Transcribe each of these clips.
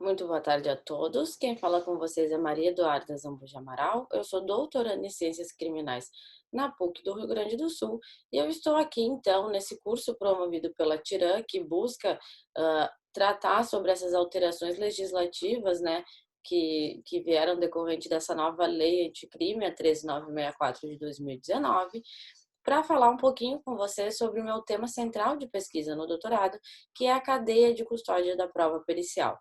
Muito boa tarde a todos. Quem fala com vocês é Maria Eduarda Zambuja Amaral. Eu sou doutoranda em Ciências Criminais na PUC do Rio Grande do Sul e eu estou aqui, então, nesse curso promovido pela Tiran, que busca tratar sobre essas alterações legislativas, né, que vieram decorrente dessa nova lei anticrime, a 13964 de 2019, para falar um pouquinho com você sobre o meu tema central de pesquisa no doutorado, que é a cadeia de custódia da prova pericial.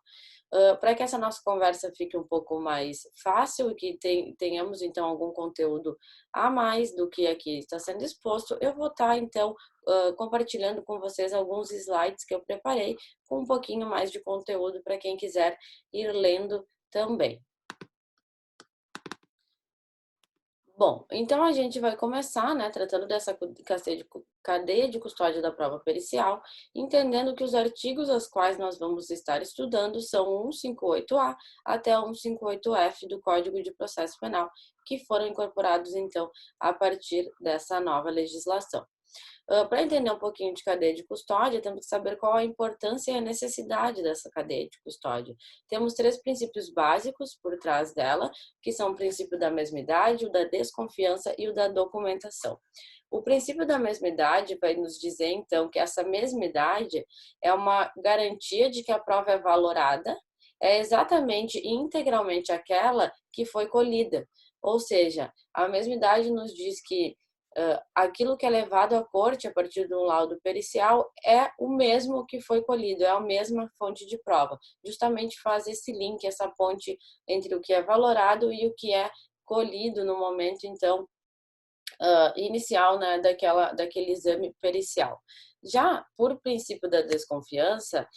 Para que essa nossa conversa fique um pouco mais fácil e que tenhamos, então, algum conteúdo a mais do que aqui está sendo exposto, eu vou estar, então, compartilhando com vocês alguns slides que eu preparei com um pouquinho mais de conteúdo para quem quiser ir lendo também. Bom, então a gente vai começar, né, tratando dessa cadeia de custódia da prova pericial, entendendo que os artigos aos quais nós vamos estar estudando são 158A até 158F do Código de Processo Penal, que foram incorporados, então, a partir dessa nova legislação. Para entender um pouquinho de cadeia de custódia, temos que saber qual a importância e a necessidade dessa cadeia de custódia. Temos três princípios básicos por trás dela, que são o princípio da mesmidade, o da desconfiança e o da documentação. O princípio da mesmidade vai nos dizer, então, que essa mesmidade é uma garantia de que a prova é valorada, é exatamente e integralmente aquela que foi colhida. Ou seja, a mesmidade nos diz que aquilo que é levado à corte a partir de um laudo pericial é o mesmo que foi colhido, é a mesma fonte de prova. Justamente faz esse link, essa ponte entre o que é valorado e o que é colhido no momento, então, inicial, né, daquele exame pericial. Já por princípio da desconfiança,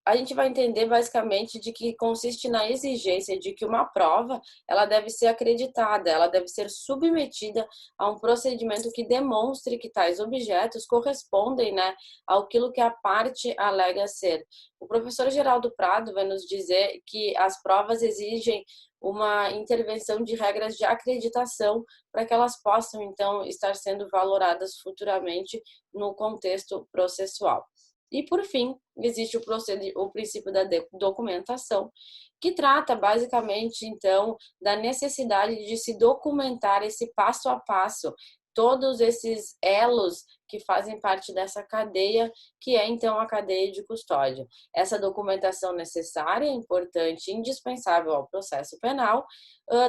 a gente vai entender basicamente de que consiste na exigência de que uma prova ela deve ser acreditada, ela deve ser submetida a um procedimento que demonstre que tais objetos correspondem, né, àquilo que a parte alega ser. O professor Geraldo Prado vai nos dizer que as provas exigem uma intervenção de regras de acreditação para que elas possam, então, estar sendo valoradas futuramente no contexto processual. E, por fim, existe o princípio da documentação, que trata basicamente, então, da necessidade de se documentar esse passo a passo, todos esses elos que fazem parte dessa cadeia, que é então a cadeia de custódia. Essa documentação necessária, importante, indispensável ao processo penal,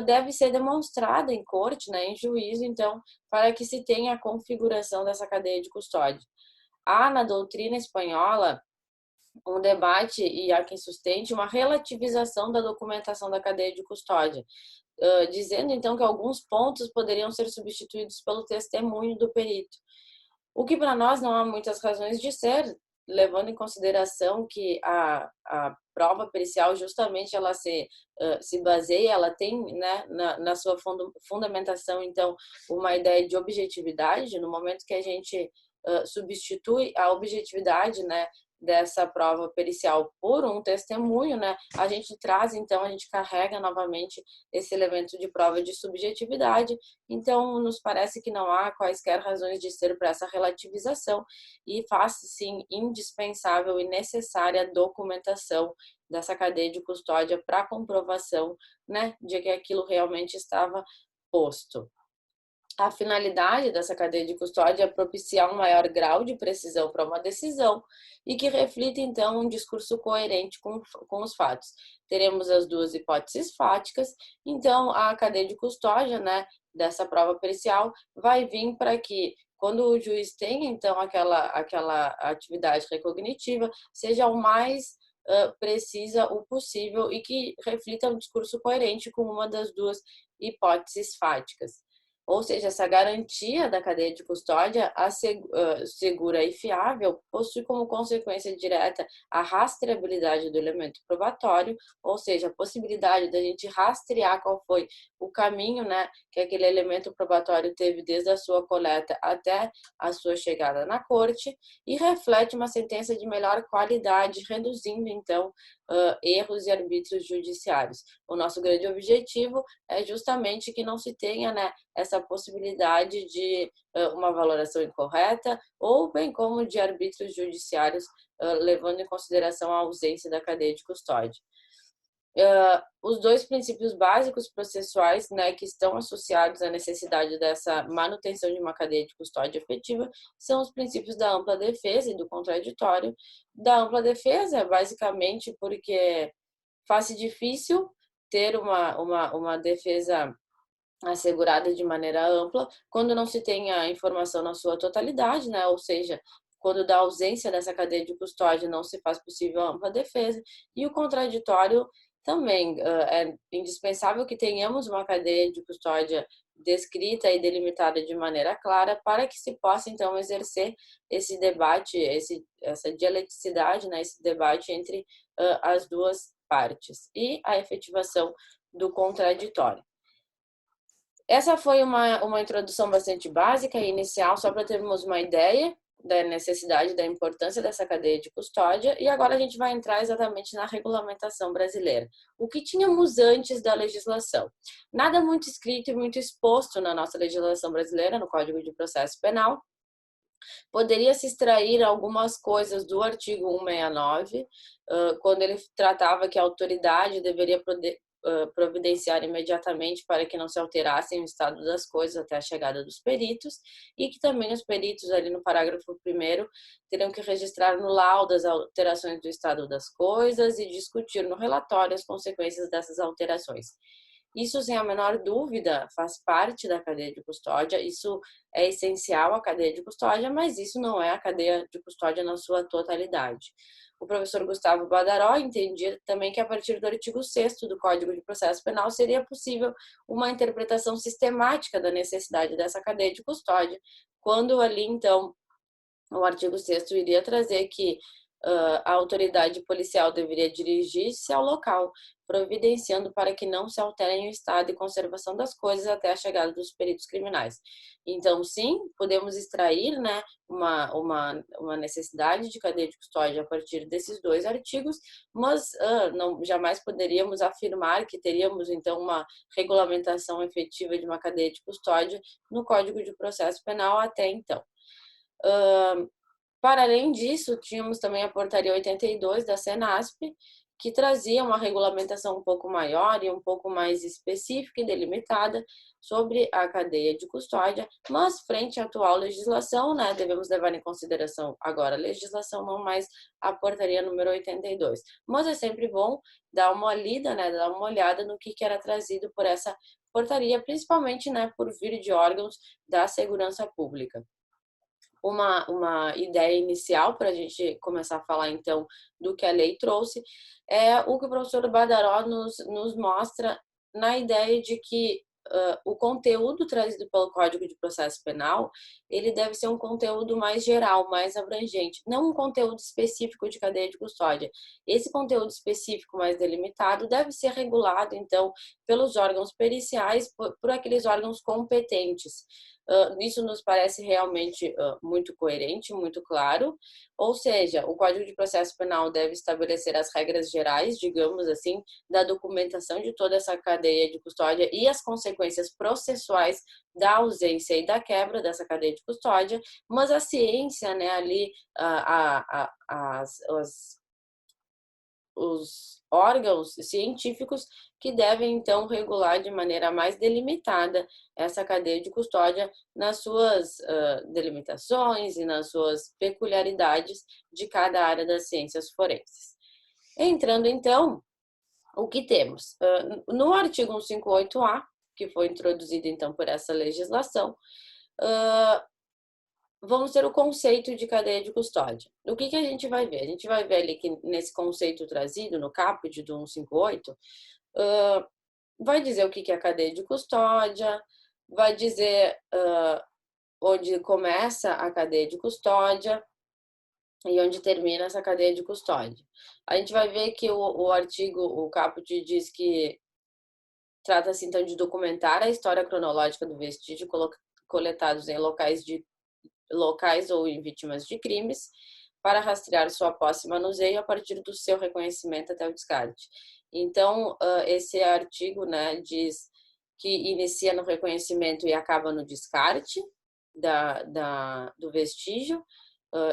deve ser demonstrada em corte, né, em juízo, então, para que se tenha a configuração dessa cadeia de custódia. Há na doutrina espanhola um debate, e há quem sustente, uma relativização da documentação da cadeia de custódia, dizendo então que alguns pontos poderiam ser substituídos pelo testemunho do perito. O que para nós não há muitas razões de ser, levando em consideração que a prova pericial justamente ela se baseia, ela tem, né, na sua fundamentação, então, uma ideia de objetividade. No momento que a gente substitui a objetividade, né, dessa prova pericial por um testemunho, né, a gente traz, então, a gente carrega novamente esse elemento de prova de subjetividade. Então, nos parece que não há quaisquer razões de ser para essa relativização e faz, sim, indispensável e necessária a documentação dessa cadeia de custódia para comprovação, né, de que aquilo realmente estava posto. A finalidade dessa cadeia de custódia é propiciar um maior grau de precisão para uma decisão e que reflita, então, um discurso coerente com os fatos. Teremos as duas hipóteses fáticas, então, a cadeia de custódia, né, dessa prova pericial vai vir para que, quando o juiz tenha, então, aquela atividade recognitiva, seja o mais precisa o possível e que reflita um discurso coerente com uma das duas hipóteses fáticas. Ou seja, essa garantia da cadeia de custódia segura e fiável possui como consequência direta a rastreabilidade do elemento probatório, ou seja, a possibilidade da gente rastrear qual foi o caminho, né, que aquele elemento probatório teve desde a sua coleta até a sua chegada na corte, e reflete uma sentença de melhor qualidade, reduzindo, então, erros e arbítrios judiciários. O nosso grande objetivo é justamente que não se tenha, né, essa possibilidade de uma valoração incorreta ou bem como de arbítrios judiciários levando em consideração a ausência da cadeia de custódia. Os dois princípios básicos processuais, né, que estão associados à necessidade dessa manutenção de uma cadeia de custódia efetiva são os princípios da ampla defesa e do contraditório. Da ampla defesa, basicamente porque faz difícil ter uma defesa assegurada de maneira ampla quando não se tem a informação na sua totalidade, né? Ou seja, quando da ausência dessa cadeia de custódia não se faz possível a ampla defesa. E o contraditório também é indispensável que tenhamos uma cadeia de custódia descrita e delimitada de maneira clara para que se possa então exercer esse debate, essa dialeticidade, né? Esse debate entre as duas partes e a efetivação do contraditório. Essa foi uma introdução bastante básica e inicial, só para termos uma ideia da necessidade, da importância dessa cadeia de custódia, e agora a gente vai entrar exatamente na regulamentação brasileira. O que tínhamos antes da legislação? Nada muito escrito e muito exposto na nossa legislação brasileira, no Código de Processo Penal. Poderia se extrair algumas coisas do artigo 169, quando ele tratava que a autoridade deveria providenciar imediatamente para que não se alterassem o estado das coisas até a chegada dos peritos, e que também os peritos, ali no parágrafo 1º, teriam que registrar no laudo as alterações do estado das coisas e discutir no relatório as consequências dessas alterações. Isso, sem a menor dúvida, faz parte da cadeia de custódia, isso é essencial à cadeia de custódia, mas isso não é a cadeia de custódia na sua totalidade. O professor Gustavo Badaró entendia também que a partir do artigo 6º do Código de Processo Penal seria possível uma interpretação sistemática da necessidade dessa cadeia de custódia, quando ali, então, o artigo 6º iria trazer que a autoridade policial deveria dirigir-se ao local, providenciando para que não se alterem o estado e conservação das coisas até a chegada dos peritos criminais. Então, sim, podemos extrair, né, uma necessidade de cadeia de custódia a partir desses dois artigos, mas não, jamais poderíamos afirmar que teríamos, então, uma regulamentação efetiva de uma cadeia de custódia no Código de Processo Penal até então. Para além disso, tínhamos também a Portaria 82 da Senasp, que trazia uma regulamentação um pouco maior e um pouco mais específica e delimitada sobre a cadeia de custódia, mas frente à atual legislação, né, devemos levar em consideração agora a legislação, não mais a Portaria número 82. Mas é sempre bom dar uma lida, né, dar uma olhada no que era trazido por essa portaria, principalmente, né, por vir de órgãos da segurança pública. Uma ideia inicial para a gente começar a falar, então, do que a lei trouxe, é o que o professor Badaró nos mostra na ideia de que o conteúdo trazido pelo Código de Processo Penal, ele deve ser um conteúdo mais geral, mais abrangente, não um conteúdo específico de cadeia de custódia. Esse conteúdo específico mais delimitado deve ser regulado, então, pelos órgãos periciais, por aqueles órgãos competentes. Isso nos parece realmente muito coerente, muito claro, ou seja, o Código de Processo Penal deve estabelecer as regras gerais, digamos assim, da documentação de toda essa cadeia de custódia e as consequências processuais da ausência e da quebra dessa cadeia de custódia, mas a ciência, né, ali, os órgãos científicos que devem, então, regular de maneira mais delimitada essa cadeia de custódia nas suas delimitações e nas suas peculiaridades de cada área das ciências forenses. Entrando, então, o que temos? No artigo 158-A, que foi introduzido, então, por essa legislação, vamos ter o conceito de cadeia de custódia. O que a gente vai ver? A gente vai ver ali que nesse conceito trazido no caput do 158, vai dizer o que é a cadeia de custódia, vai dizer onde começa a cadeia de custódia e onde termina essa cadeia de custódia. A gente vai ver que o artigo, o caput diz que trata-se então de documentar a história cronológica do vestígio coletados em locais ou em vítimas de crimes, para rastrear sua posse e manuseio a partir do seu reconhecimento até o descarte. Então, esse artigo, né, diz que inicia no reconhecimento e acaba no descarte do vestígio,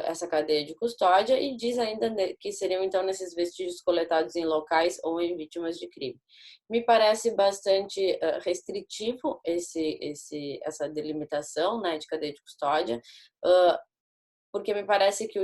essa cadeia de custódia e diz ainda que seriam então nesses vestígios coletados em locais ou em vítimas de crime. Me parece bastante restritivo essa delimitação, né, de cadeia de custódia, porque me parece que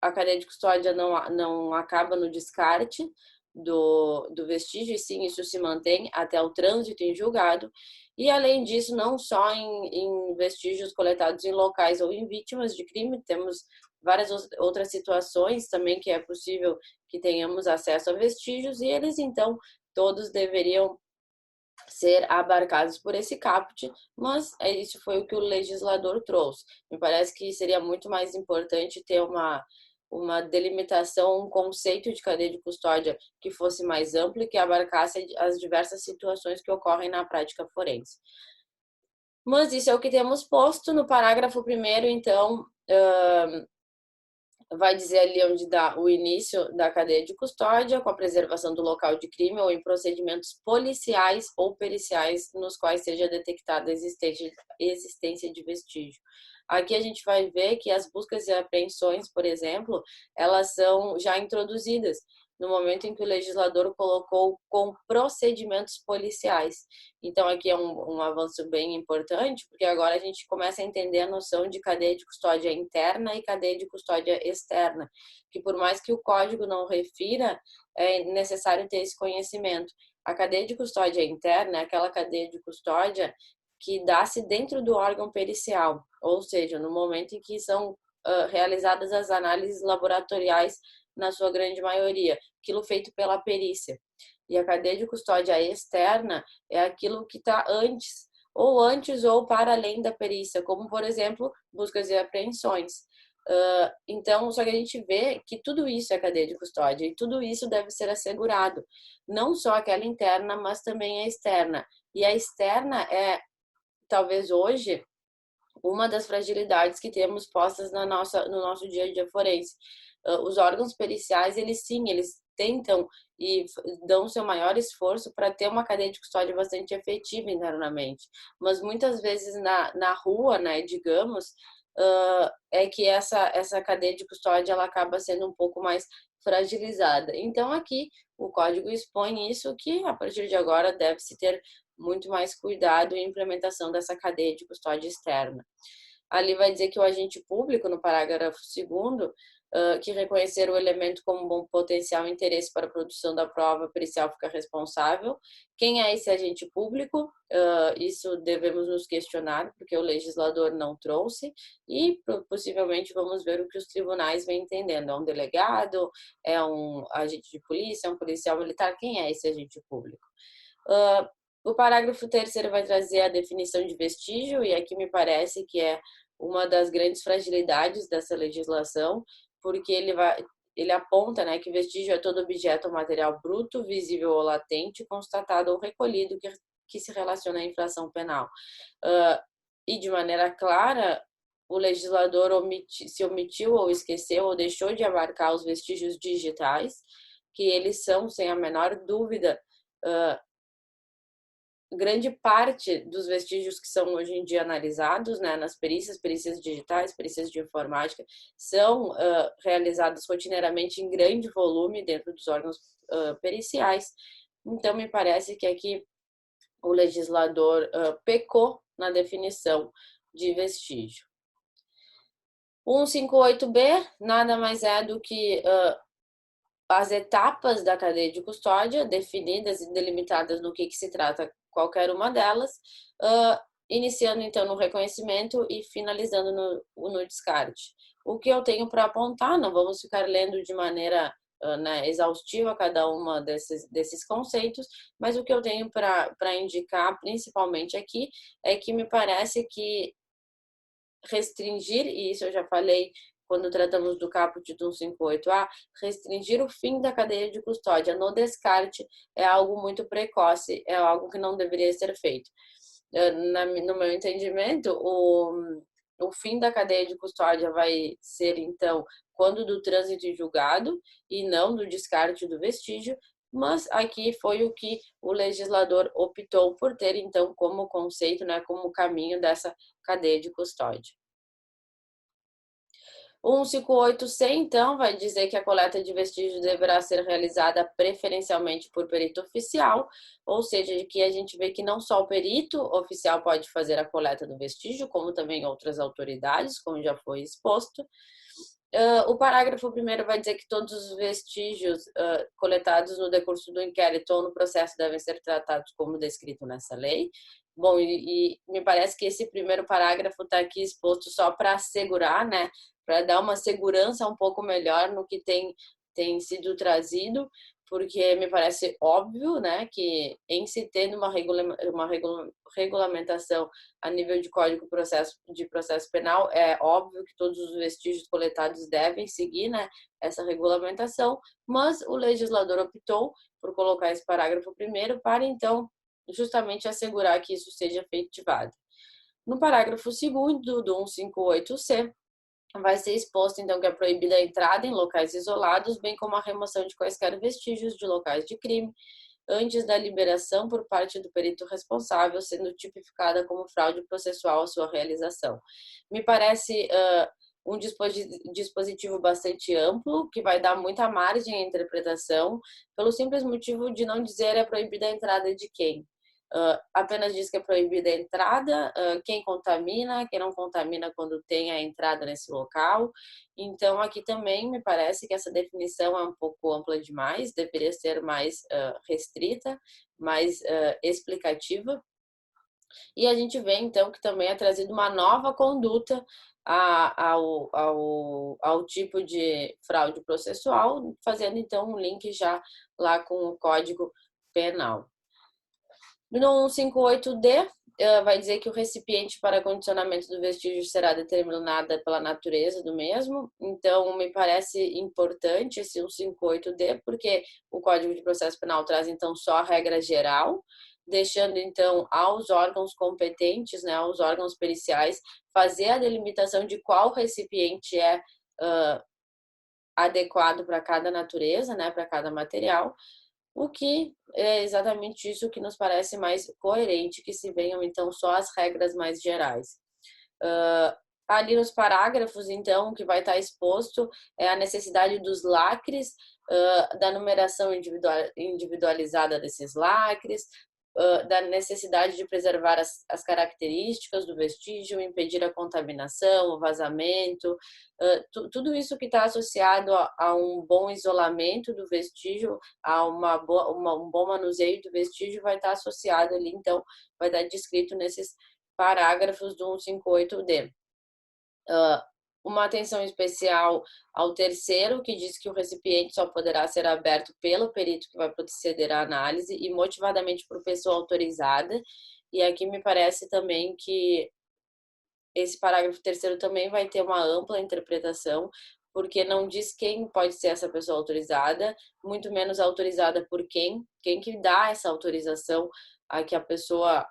a cadeia de custódia não acaba no descarte do vestígio, e sim, isso se mantém até o trânsito em julgado. E, além disso, não só em vestígios coletados em locais ou em vítimas de crime, temos várias outras situações também que é possível que tenhamos acesso a vestígios, e eles, então, todos deveriam ser abarcados por esse caput, mas isso foi o que o legislador trouxe. Me parece que seria muito mais importante ter uma delimitação, um conceito de cadeia de custódia que fosse mais amplo e que abarcasse as diversas situações que ocorrem na prática forense. Mas isso é o que temos posto no parágrafo 1º, então, vai dizer ali onde dá o início da cadeia de custódia, com a preservação do local de crime ou em procedimentos policiais ou periciais nos quais seja detectada a existência de vestígio. Aqui a gente vai ver que as buscas e apreensões, por exemplo, elas são já introduzidas no momento em que o legislador colocou com procedimentos policiais. Então, aqui é um avanço bem importante, porque agora a gente começa a entender a noção de cadeia de custódia interna e cadeia de custódia externa, que por mais que o código não refira, é necessário ter esse conhecimento. A cadeia de custódia interna é aquela cadeia de custódia que dá-se dentro do órgão pericial, ou seja, no momento em que são realizadas as análises laboratoriais, na sua grande maioria, aquilo feito pela perícia. E a cadeia de custódia externa é aquilo que está antes ou para além da perícia, como, por exemplo, buscas e apreensões. Então, só que a gente vê que tudo isso é cadeia de custódia e tudo isso deve ser assegurado, não só aquela interna, mas também a externa. E a externa é, talvez hoje, uma das fragilidades que temos postas no nosso dia a dia forense. Os órgãos periciais, eles sim, eles tentam e dão seu maior esforço para ter uma cadeia de custódia bastante efetiva internamente, mas muitas vezes na rua, né, digamos, é que essa cadeia de custódia ela acaba sendo um pouco mais fragilizada. Então aqui o código expõe isso, que a partir de agora deve-se ter muito mais cuidado em implementação dessa cadeia de custódia externa. Ali vai dizer que o agente público, no parágrafo 2º, que reconhecer o elemento como bom potencial interesse para a produção da prova pericial fica responsável. Quem é esse agente público? Isso devemos nos questionar, porque o legislador não trouxe, e possivelmente vamos ver o que os tribunais vêm entendendo. É um delegado? É um agente de polícia? É um policial militar? Quem é esse agente público? O parágrafo 3º vai trazer a definição de vestígio, e aqui me parece que é uma das grandes fragilidades dessa legislação, porque ele aponta, né, que vestígio é todo objeto ou material bruto, visível ou latente, constatado ou recolhido que se relaciona à infração penal. E de maneira clara, o legislador se omitiu ou esqueceu ou deixou de abarcar os vestígios digitais, que eles são, sem a menor dúvida, grande parte dos vestígios que são hoje em dia analisados, né, nas perícias digitais, perícias de informática, são realizadas rotineiramente em grande volume dentro dos órgãos periciais. Então, me parece que aqui o legislador pecou na definição de vestígio. O 158B nada mais é do que as etapas da cadeia de custódia, definidas e delimitadas no que se trata qualquer uma delas, iniciando então no reconhecimento e finalizando no descarte. O que eu tenho para apontar, não vamos ficar lendo de maneira né, exaustiva cada uma desses conceitos, mas o que eu tenho para indicar principalmente aqui é que me parece que restringir, e isso eu já falei quando tratamos do caput do 158A, restringir o fim da cadeia de custódia no descarte é algo muito precoce, é algo que não deveria ser feito. No meu entendimento, o fim da cadeia de custódia vai ser, então, quando do trânsito em julgado e não do descarte do vestígio, mas aqui foi o que o legislador optou por ter, então, como conceito, né, como caminho dessa cadeia de custódia. O 158C, então, vai dizer que a coleta de vestígios deverá ser realizada preferencialmente por perito oficial, ou seja, de que a gente vê que não só o perito oficial pode fazer a coleta do vestígio, como também outras autoridades, como já foi exposto. O parágrafo primeiro vai dizer que todos os vestígios coletados no decurso do inquérito ou no processo devem ser tratados como descrito nessa lei. Bom, e me parece que esse primeiro parágrafo está aqui exposto só para assegurar, né, para dar uma segurança um pouco melhor no que tem sido trazido, porque me parece óbvio, né, que em se tendo regulamentação a nível de Código de Processo Penal, é óbvio que todos os vestígios coletados devem seguir, né, essa regulamentação, mas o legislador optou por colocar esse parágrafo primeiro para, então, justamente assegurar que isso seja efetivado. No parágrafo segundo do 158C, vai ser exposto, então, que é proibida a entrada em locais isolados, bem como a remoção de quaisquer vestígios de locais de crime, antes da liberação por parte do perito responsável, sendo tipificada como fraude processual a sua realização. Me parece um dispositivo bastante amplo, que vai dar muita margem à interpretação, pelo simples motivo de não dizer é proibida a entrada de quem. Apenas diz que é proibida a entrada, quem contamina, quem não contamina quando tem a entrada nesse local. Então, aqui também me parece que essa definição é um pouco ampla demais, deveria ser mais restrita, mais explicativa. E a gente vê, então, que também é trazida uma nova conduta ao tipo de fraude processual, fazendo, então, um link já lá com o Código Penal. No 158D, vai dizer que o recipiente para condicionamento do vestígio será determinado pela natureza do mesmo. Então, me parece importante esse 158D, porque o Código de Processo Penal traz, então, só a regra geral, deixando, então, aos órgãos competentes, né, aos órgãos periciais, fazer a delimitação de qual recipiente é adequado para cada natureza, né, para cada material. O que é exatamente isso que nos parece mais coerente, que se venham, então, só as regras mais gerais. Ali nos parágrafos, então, que vai estar exposto é a necessidade dos lacres, da numeração individualizada desses lacres, da necessidade de preservar as características do vestígio, impedir a contaminação, o vazamento, tudo isso que está associado a um bom isolamento do vestígio, a um bom manuseio do vestígio vai estar associado ali, então, vai estar descrito nesses parágrafos do 158D. Uma atenção especial ao terceiro, que diz que o recipiente só poderá ser aberto pelo perito que vai proceder à análise e motivadamente por pessoa autorizada. E aqui me parece também que esse parágrafo terceiro também vai ter uma ampla interpretação, porque não diz quem pode ser essa pessoa autorizada, muito menos autorizada por quem que dá essa autorização a que a pessoa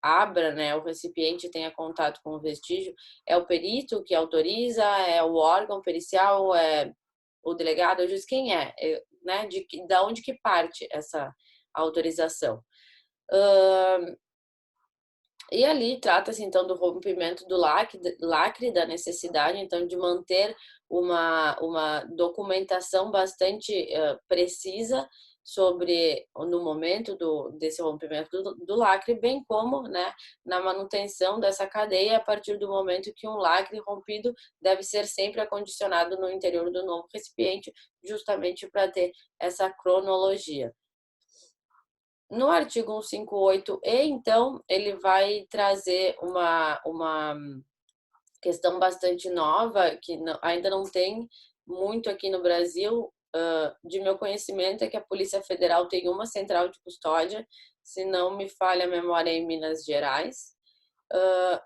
abra, né, o recipiente tenha contato com o vestígio, é o perito que autoriza, é o órgão pericial, é o delegado, o juiz, quem né, da onde que parte essa autorização. E ali trata-se, então, do rompimento do lacre, da necessidade, então, de manter uma documentação bastante precisa sobre, no momento desse rompimento do lacre, bem como, né, na manutenção dessa cadeia a partir do momento que um lacre rompido deve ser sempre acondicionado no interior do novo recipiente, justamente para ter essa cronologia. No artigo 158E, então, ele vai trazer uma questão bastante nova, que ainda não tem muito aqui no Brasil. De meu conhecimento, é que a Polícia Federal tem uma central de custódia, se não me falha a memória, em Minas Gerais.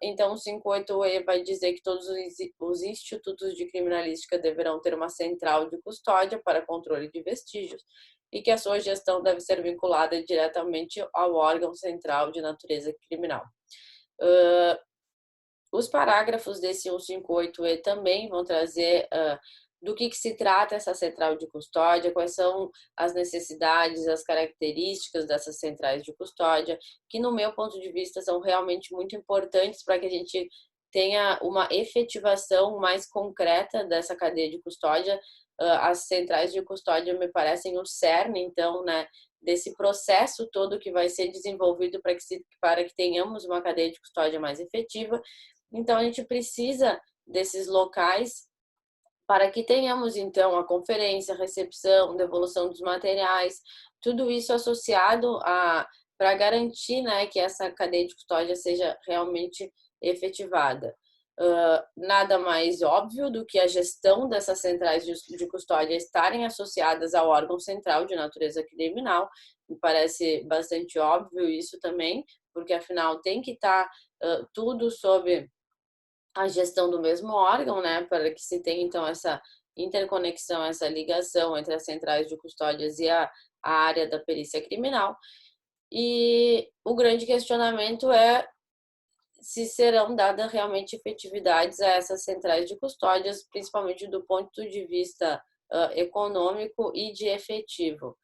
Então, o 58E vai dizer que todos os institutos de criminalística deverão ter uma central de custódia para controle de vestígios e que a sua gestão deve ser vinculada diretamente ao órgão central de natureza criminal. Os parágrafos desse 158E também vão trazer do que se trata essa central de custódia, quais são as necessidades, as características dessas centrais de custódia, que no meu ponto de vista são realmente muito importantes para que a gente tenha uma efetivação mais concreta dessa cadeia de custódia. As centrais de custódia me parecem o cerne, então, né, desse processo todo que vai ser desenvolvido para que tenhamos uma cadeia de custódia mais efetiva. Então, a gente precisa desses locais para que tenhamos, então, a conferência, a recepção, devolução dos materiais, tudo isso associado para garantir, né, que essa cadeia de custódia seja realmente efetivada. Nada mais óbvio do que a gestão dessas centrais de custódia estarem associadas ao órgão central de natureza criminal. Me parece bastante óbvio isso também, porque afinal tem que estar tudo sob a gestão do mesmo órgão, né, para que se tenha então essa interconexão, essa ligação entre as centrais de custódias e a área da perícia criminal. E o grande questionamento é se serão dadas realmente efetividades a essas centrais de custódias, principalmente do ponto de vista econômico e de efetivo.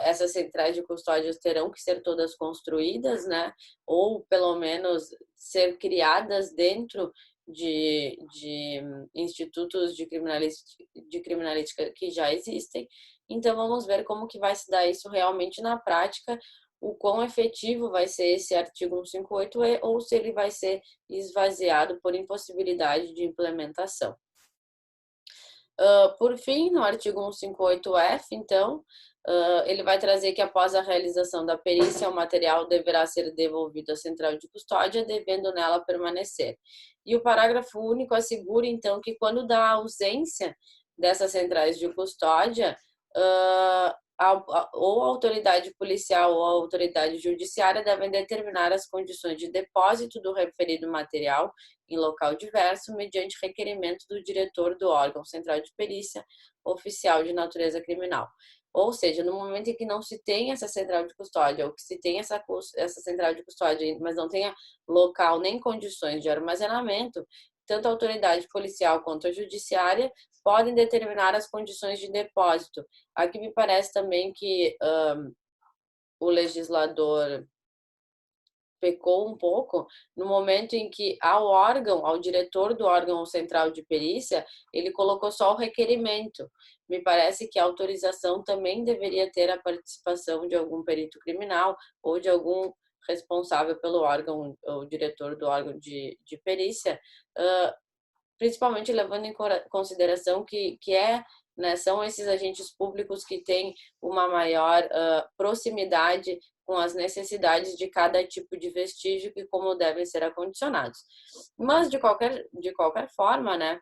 Essas centrais de custódias terão que ser todas construídas, né? Ou pelo menos ser criadas dentro de institutos de criminalística que já existem. Então vamos ver como que vai se dar isso realmente na prática, o quão efetivo vai ser esse artigo 158E ou se ele vai ser esvaziado por impossibilidade de implementação. Por fim, no artigo 158F, então, ele vai trazer que após a realização da perícia, o material deverá ser devolvido à central de custódia, devendo nela permanecer. E o parágrafo único assegura, então, que quando da ausência dessas centrais de custódia, ou a autoridade policial ou a autoridade judiciária devem determinar as condições de depósito do referido material em local diverso, mediante requerimento do diretor do órgão central de perícia oficial de natureza criminal. Ou seja, no momento em que não se tem essa central de custódia, ou que se tem essa central de custódia, mas não tenha local nem condições de armazenamento, tanto a autoridade policial quanto a judiciária podem determinar as condições de depósito. Aqui me parece também que o legislador pecou um pouco no momento em que ao diretor do órgão central de perícia, ele colocou só o requerimento. Me parece que a autorização também deveria ter a participação de algum perito criminal ou de algum responsável pelo órgão, o diretor do órgão de perícia, principalmente levando em consideração né, são esses agentes públicos que têm uma maior proximidade com as necessidades de cada tipo de vestígio e como devem ser acondicionados. Mas, de qualquer forma, né,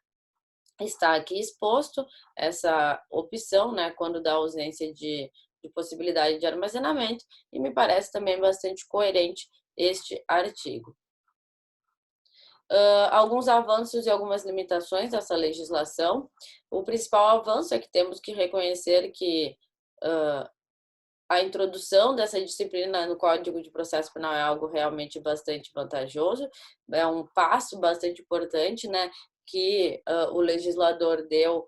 está aqui exposto essa opção, né, quando dá ausência de possibilidade de armazenamento, e me parece também bastante coerente este artigo. Alguns avanços e algumas limitações dessa legislação. O principal avanço é que temos que reconhecer que a introdução dessa disciplina no Código de Processo Penal é algo realmente bastante vantajoso, é um passo bastante importante, né, que o legislador deu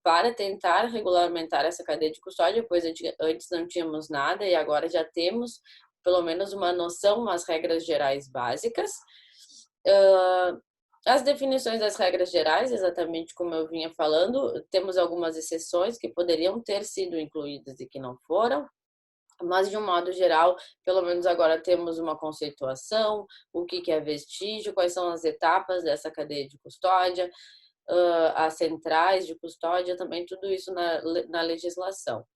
para tentar regulamentar essa cadeia de custódia, pois antes não tínhamos nada e agora já temos pelo menos uma noção, umas regras gerais básicas. As definições das regras gerais, exatamente como eu vinha falando, temos algumas exceções que poderiam ter sido incluídas e que não foram, mas de um modo geral, pelo menos agora temos uma conceituação, o que é vestígio, quais são as etapas dessa cadeia de custódia, as centrais de custódia, também tudo isso na legislação.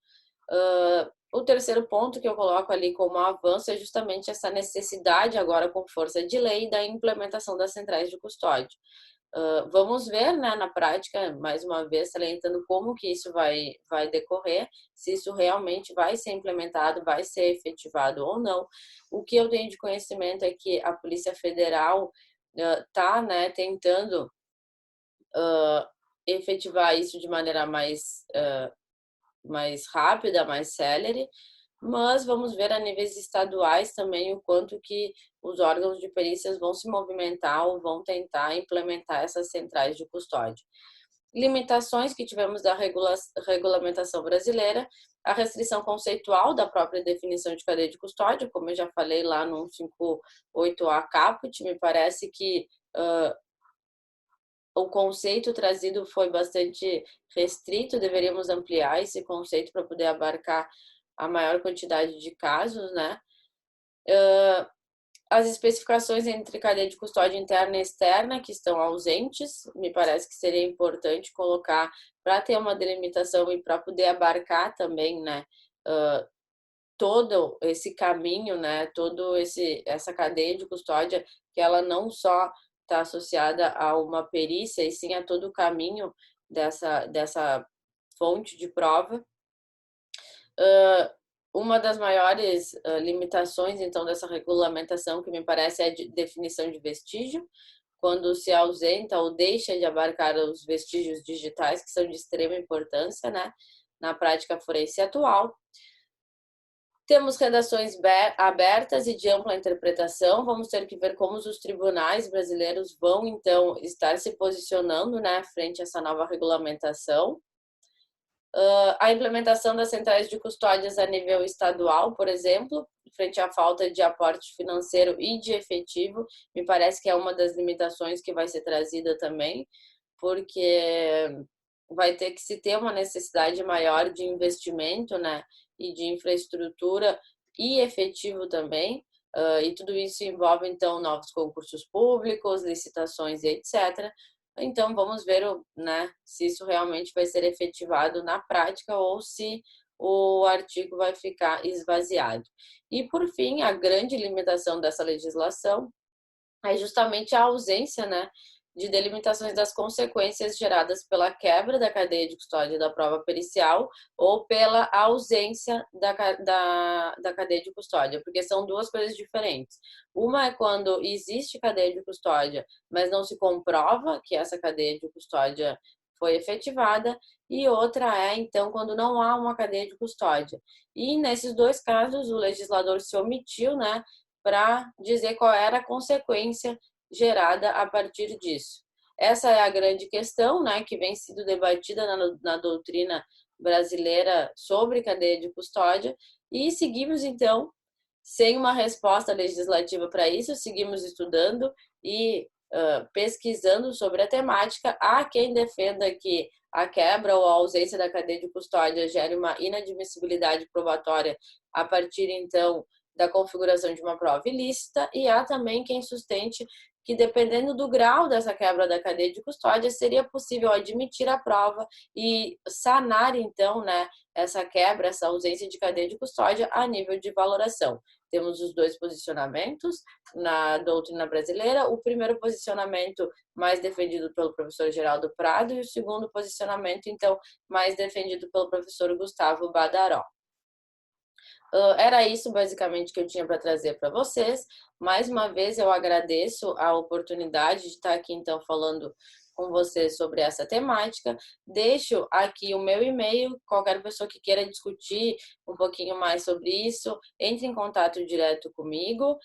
O terceiro ponto que eu coloco ali como avanço é justamente essa necessidade agora com força de lei da implementação das centrais de custódia. Vamos ver, né, na prática, mais uma vez, salientando como que isso vai decorrer, se isso realmente vai ser implementado, vai ser efetivado ou não. O que eu tenho de conhecimento é que a Polícia Federal está, né, tentando efetivar isso de maneira mais rápida, mais célere, mas vamos ver a níveis estaduais também o quanto que os órgãos de perícias vão se movimentar ou vão tentar implementar essas centrais de custódia. Limitações que tivemos da regulamentação brasileira, a restrição conceitual da própria definição de cadeia de custódia, como eu já falei lá no 158A caput, me parece que o conceito trazido foi bastante restrito, deveríamos ampliar esse conceito para poder abarcar a maior quantidade de casos, né? As especificações entre cadeia de custódia interna e externa que estão ausentes, me parece que seria importante colocar para ter uma delimitação e para poder abarcar também, né, todo esse caminho, né, essa cadeia de custódia, que ela não só está associada a uma perícia, e sim a todo o caminho dessa fonte de prova. Uma das maiores limitações, então, dessa regulamentação, que me parece, é a de definição de vestígio, quando se ausenta ou deixa de abarcar os vestígios digitais, que são de extrema importância, né, na prática forense atual. Temos redações abertas e de ampla interpretação. Vamos ter que ver como os tribunais brasileiros vão, então, estar se posicionando, né, frente a essa nova regulamentação. A implementação das centrais de custódias a nível estadual, por exemplo, frente à falta de aporte financeiro e de efetivo, me parece que é uma das limitações que vai ser trazida também, porque vai ter que se ter uma necessidade maior de investimento, né, e de infraestrutura e efetivo também, e tudo isso envolve, então, novos concursos públicos, licitações e etc. Então, vamos ver, né, se isso realmente vai ser efetivado na prática ou se o artigo vai ficar esvaziado. E, por fim, a grande limitação dessa legislação é justamente a ausência, né, de delimitações das consequências geradas pela quebra da cadeia de custódia da prova pericial ou pela ausência da cadeia de custódia, porque são duas coisas diferentes. Uma é quando existe cadeia de custódia, mas não se comprova que essa cadeia de custódia foi efetivada, e outra é, então, quando não há uma cadeia de custódia. E nesses dois casos, o legislador se omitiu, né, para dizer qual era a consequência gerada a partir disso. Essa é a grande questão, né, que vem sendo debatida na doutrina brasileira sobre cadeia de custódia, e seguimos, então, sem uma resposta legislativa para isso, seguimos estudando e pesquisando sobre a temática. Há quem defenda que a quebra ou a ausência da cadeia de custódia gere uma inadmissibilidade probatória a partir, então, da configuração de uma prova ilícita, e há também quem sustente que, dependendo do grau dessa quebra da cadeia de custódia, seria possível admitir a prova e sanar, então, né, essa quebra, essa ausência de cadeia de custódia a nível de valoração. Temos os dois posicionamentos na doutrina brasileira. O primeiro posicionamento mais defendido pelo professor Geraldo Prado e o segundo posicionamento, então, mais defendido pelo professor Gustavo Badaró. Era isso basicamente que eu tinha para trazer para vocês. Mais uma vez eu agradeço a oportunidade de estar aqui então falando com vocês sobre essa temática. Deixo aqui o meu e-mail, qualquer pessoa que queira discutir um pouquinho mais sobre isso, entre em contato direto comigo.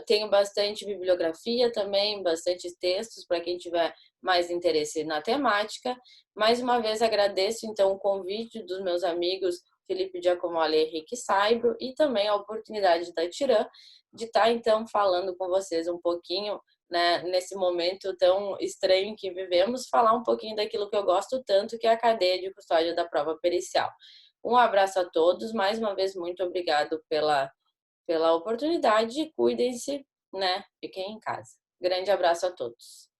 Tenho bastante bibliografia também, bastante textos para quem tiver mais interesse na temática. Mais uma vez agradeço então o convite dos meus amigos Felipe Giacomelli e Henrique Saibro, e também a oportunidade da Tirã de estar, então, falando com vocês um pouquinho, né, nesse momento tão estranho que vivemos, falar um pouquinho daquilo que eu gosto tanto, que é a cadeia de custódia da prova pericial. Um abraço a todos, mais uma vez, muito obrigado pela oportunidade, cuidem-se, né, fiquem em casa. Grande abraço a todos.